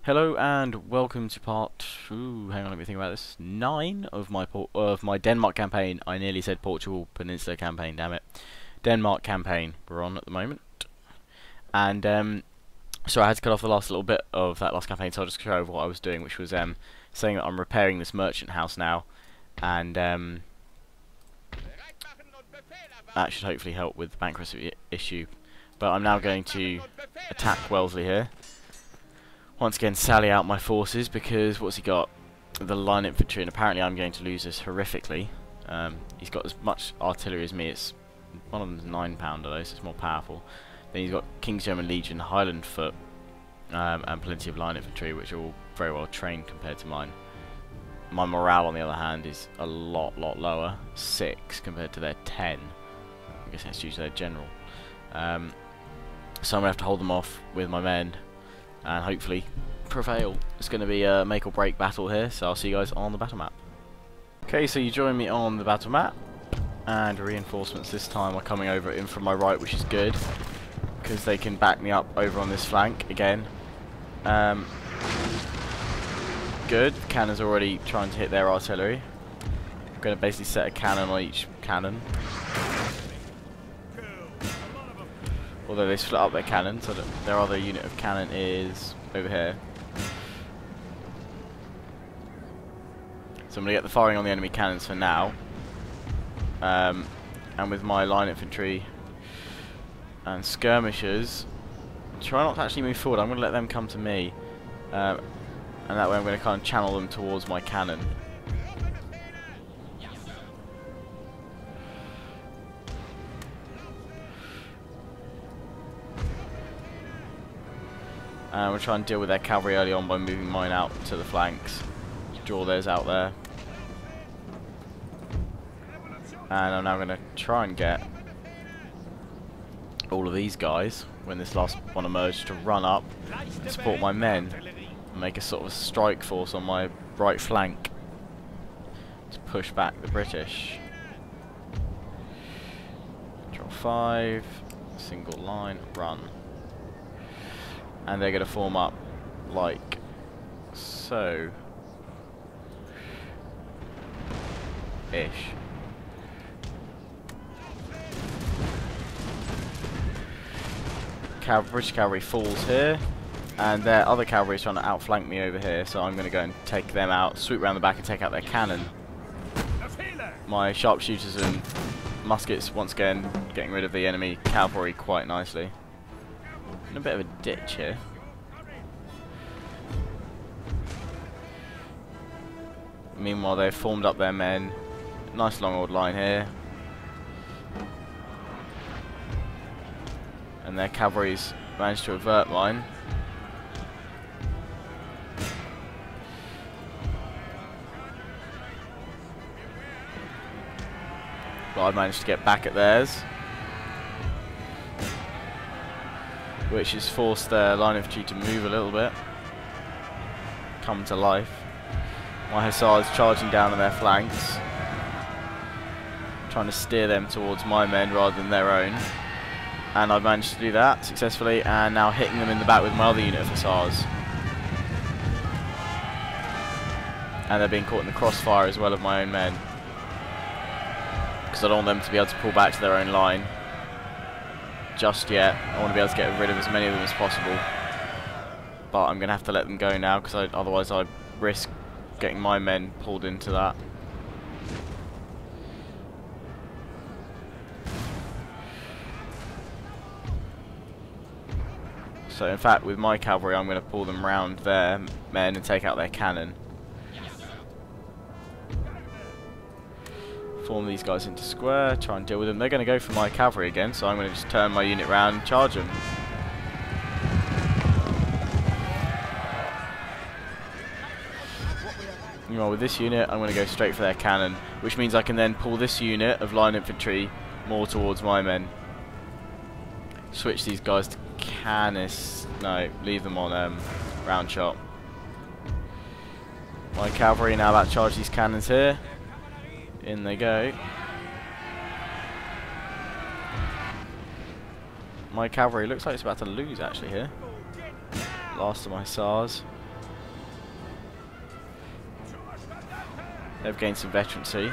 Hello and welcome to part. Hang on, let me think about this. 9 of my Denmark campaign. I nearly said Portugal Peninsula campaign. Damn it, Denmark campaign we're on at the moment. And so I had to cut off the last little bit of that last campaign, so I'll just show over what I was doing, which was saying that I'm repairing this merchant house now, and that should hopefully help with the bankruptcy issue. But I'm now going to attack Wellesley here. Once again, sally out my forces, because what's he got? The line infantry, and apparently I'm going to lose this horrifically. He's got as much artillery as me. It's one of them's 9-pounder though, so it's more powerful. Then he's got King's German Legion, Highland Foot, and plenty of line infantry, which are all very well trained compared to mine. My morale, on the other hand, is a lot lower, 6 compared to their 10. I guess that's due to their general. So I'm gonna have to hold them off with my men and hopefully prevail. It's going to be a make or break battle here, so I'll see you guys on the battle map. Okay, so you join me on the battle map, and reinforcements this time are coming over in from my right, which is good, because they can back me up over on this flank again. Good, the cannon's already trying to hit their artillery. I'm going to basically set a cannon on each cannon. Although they split up their cannon, so that their other unit of cannon is over here. So I'm going to get the firing on the enemy cannons for now. And with my line infantry and skirmishers, try not to actually move forward. I'm going to let them come to me. And that way I'm going to kind of channel them towards my cannon. And we'll try and deal with their cavalry early on by moving mine out to the flanks. Draw theirs out there. And I'm now going to try and get all of these guys, when this last one emerged, to run up and support my men and make a sort of strike force on my right flank to push back the British. Draw 5, single line, run. And they're going to form up like so ish. British cavalry falls here, and their other cavalry is trying to outflank me over here, so I'm going to go and take them out, swoop around the back and take out their cannon. My sharpshooters and muskets once again getting rid of the enemy cavalry quite nicely. In a bit of a ditch here. Meanwhile, they've formed up their men. Nice long old line here. And their cavalry's managed to avert mine. But I've managed to get back at theirs, which has forced their line infantry to move a little bit, come to life. My hussars charging down on their flanks, trying to steer them towards my men rather than their own. And I've managed to do that successfully, and now hitting them in the back with my other unit of hussars. And they're being caught in the crossfire as well of my own men, because I don't want them to be able to pull back to their own line just yet. I want to be able to get rid of as many of them as possible, but I'm going to have to let them go now, because otherwise I risk getting my men pulled into that. So in fact, with my cavalry I'm going to pull them round their men and take out their cannon. Form these guys into square, try and deal with them. They're going to go for my cavalry again, so I'm going to just turn my unit round and charge them. Meanwhile, with this unit, I'm going to go straight for their cannon, which means I can then pull this unit of line infantry more towards my men. Switch these guys to canis. No, leave them on round shot. My cavalry now about to charge these cannons here. In they go. My cavalry looks like it's about to lose actually here. Last of my hussars. They've gained some veterancy.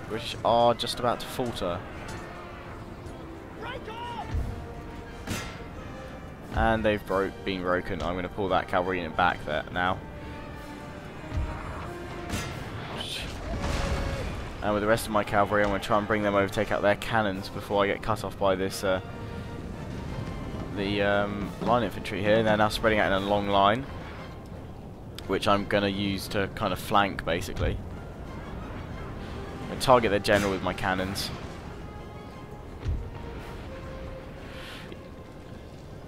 British are just about to falter. And they've been broken. I'm going to pull that cavalry unit back there now. And with the rest of my cavalry, I'm going to try and bring them over, take out their cannons before I get cut off by this line infantry here. They're now spreading out in a long line, which I'm going to use to kind of flank, basically. I'm going to target their general with my cannons.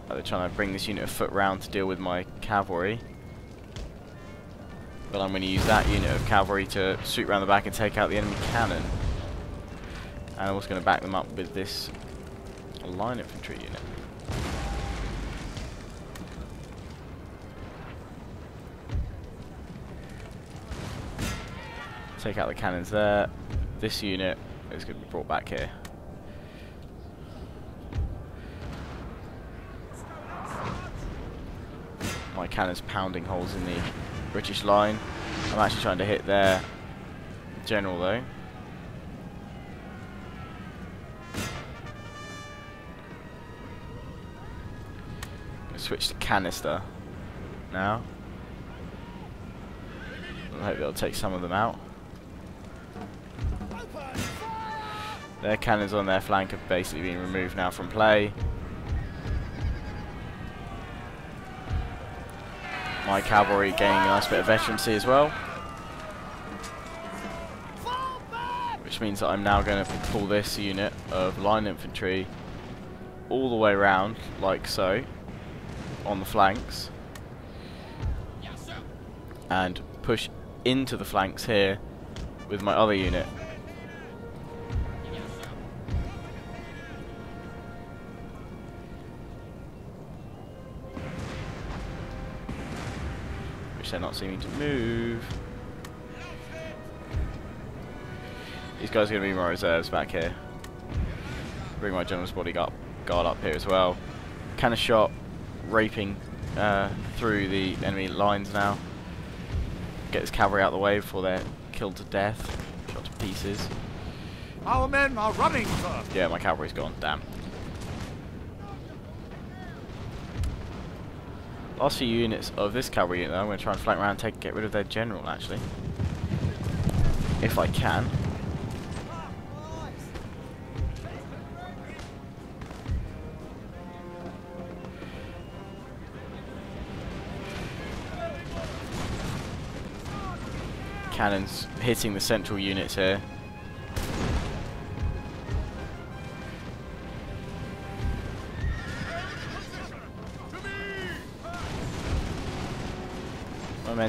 They're trying to bring this unit of foot round to deal with my cavalry. But I'm going to use that unit of cavalry to swoop around the back and take out the enemy cannon. And I'm also going to back them up with this line infantry unit. Take out the cannons there. This unit is going to be brought back here. My cannons pounding holes in the British line. I'm actually trying to hit their general though. I'm going to switch to canister now. I hope they'll take some of them out. Their cannons on their flank have basically been removed now from play. My cavalry gaining a nice bit of veterancy as well. Which means that I'm now going to pull this unit of line infantry all the way around, like so, on the flanks. And push into the flanks here with my other unit. They're not seeming to move. These guys are going to be my reserves back here. Bring my general's bodyguard up here as well. Cannon shot raping through the enemy lines now. Get this cavalry out of the way before they're killed to death, shot to pieces. Our men are running, sir. Yeah, my cavalry's gone. Damn. Last few units of this cavalry unit though, I'm going to try and flank around and get rid of their general actually. If I can. Cannons hitting the central units here.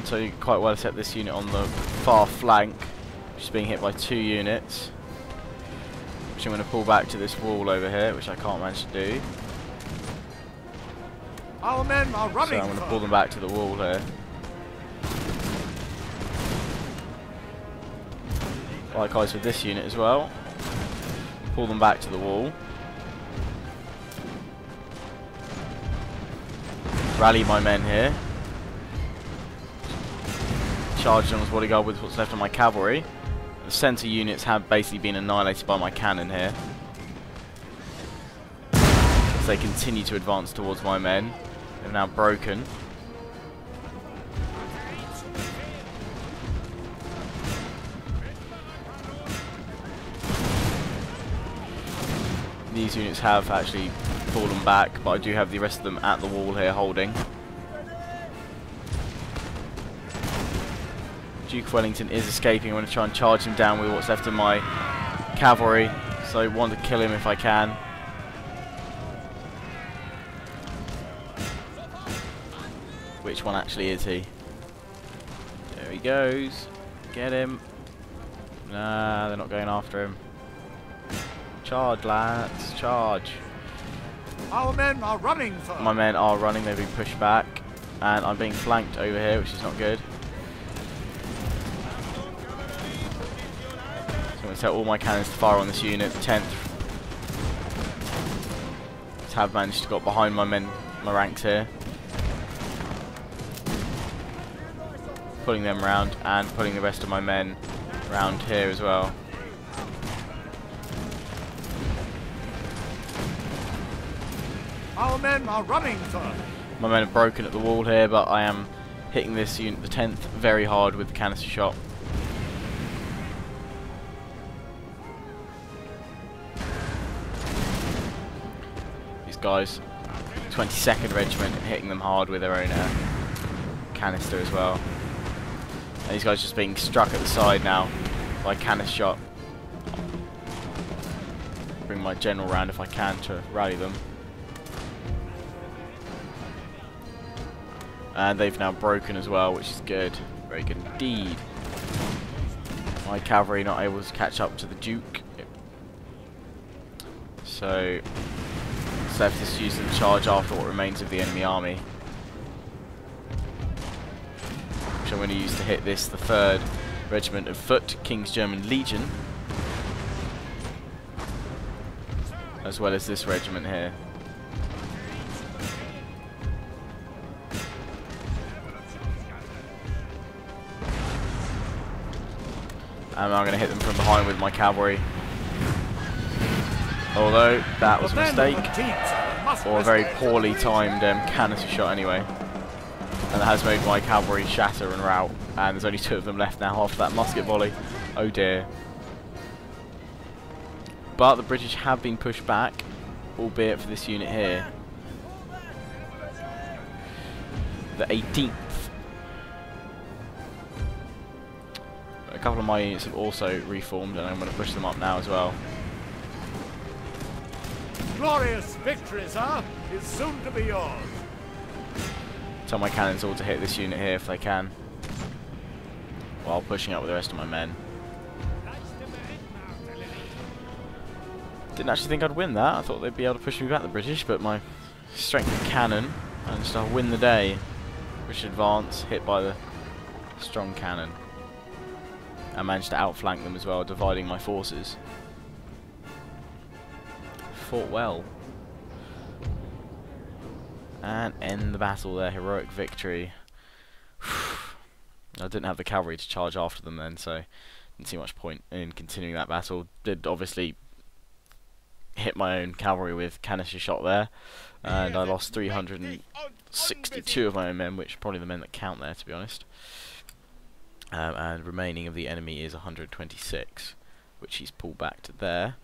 So quite well set this unit on the far flank, which is being hit by 2 units, which I'm going to pull back to this wall over here, which I can't manage to do. Our men are running. So I'm going to pull them back to the wall here. Likewise with this unit as well. Pull them back to the wall. Rally my men here. Charged on his bodyguard with what's left of my cavalry. The centre units have basically been annihilated by my cannon here. As they continue to advance towards my men. They're now broken. These units have actually fallen back, but I do have the rest of them at the wall here holding. Duke of Wellington is escaping. I'm going to try and charge him down with what's left of my cavalry. So I want to kill him if I can. Which one actually is he? There he goes. Get him. Nah, they're not going after him. Charge, lads. Charge. Our men are running, sir. My men are running. They've been pushed back. And I'm being flanked over here, which is not good. I'm going to set all my cannons to fire on this unit. 10th have managed to get behind my ranks here. pulling them round and pulling the rest of my men round here as well. Our men are running, sir. My men are broken at the wall here, but I am hitting this unit, the 10th, very hard with the canister shot. These guys, 22nd Regiment, hitting them hard with their own canister as well. And these guys just being struck at the side now by canister shot. Bring my general round if I can to rally them. And they've now broken as well, which is good. Very good indeed. My cavalry not able to catch up to the Duke. So it's left us to use the charge after what remains of the enemy army. Which I'm going to use to hit this, the 3rd Regiment of Foot, King's German Legion. As well as this regiment here. And I'm going to hit them from behind with my cavalry. Although, that was a mistake. Or a very poorly timed canister shot anyway. And that has made my cavalry shatter and rout. And there's only 2 of them left now after that musket volley. Oh dear. But the British have been pushed back, albeit for this unit here. The 18th. A couple of my units have also reformed, and I'm going to push them up now as well. Glorious victory, sir, is soon to be yours. Tell my cannons all to hit this unit here if they can, while pushing up with the rest of my men. Didn't actually think I'd win that. I thought they'd be able to push me back, the British, but my strength of cannon managed to win the day. British advance, hit by the strong cannon. I managed to outflank them as well, dividing my forces. Fought well. And end the battle there, heroic victory. I didn't have the cavalry to charge after them then, so didn't see much point in continuing that battle. Did obviously hit my own cavalry with canister shot there, and I lost 362 of my own men, which are probably the men that count there, to be honest. And remaining of the enemy is 126, which he's pulled back to there.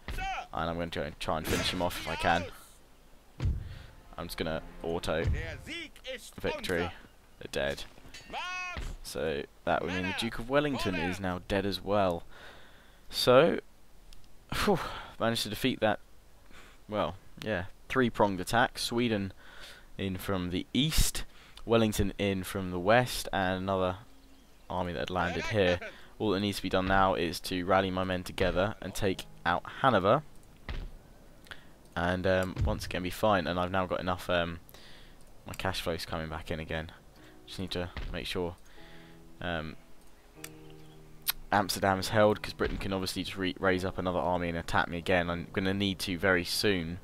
And I'm going to try and finish him off if I can. I'm just going to auto victory. They're dead. So that would mean the Duke of Wellington is now dead as well. So, managed to defeat that, well, yeah, 3-pronged attack. Sweden in from the east, Wellington in from the west, and another army that had landed here. All that needs to be done now is to rally my men together and take out Hanover, and once again be fine. And I've now got enough, my cash flow's coming back in again. Just need to make sure Amsterdam is held, because Britain can obviously just raise up another army and attack me again. I'm going to need to very soon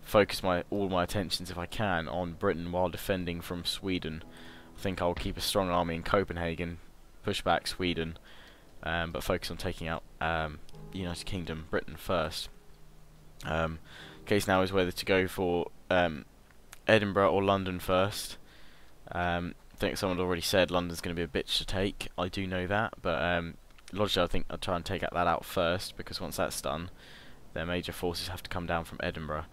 focus all my attentions, if I can, on Britain while defending from Sweden. I think I'll keep a strong army in Copenhagen, push back Sweden, but focus on taking out the United Kingdom, Britain first. Case now is whether to go for Edinburgh or London first. I think someone had already said London's going to be a bitch to take. I do know that, but logically I think I'll try and take that out first, because once that's done, their major forces have to come down from Edinburgh,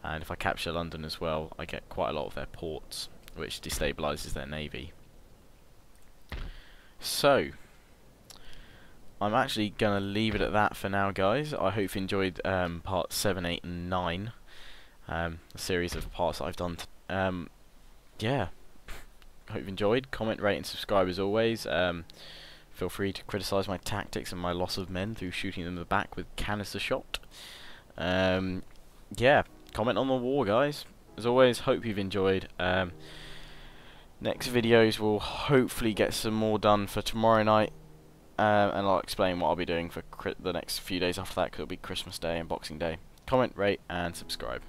and if I capture London as well, I get quite a lot of their ports, which destabilises their navy. So, I'm actually going to leave it at that for now, guys. I hope you enjoyed parts 7, 8 and 9, a series of parts that I've done. Yeah, hope you enjoyed. Comment, rate and subscribe as always. Feel free to criticise my tactics and my loss of men through shooting them in the back with canister shot. Yeah, comment on the war, guys. As always, hope you've enjoyed. Next videos will hopefully get some more done for tomorrow night, and I'll explain what I'll be doing for the next few days after that, because it'll be Christmas Day and Boxing Day. Comment, rate and subscribe.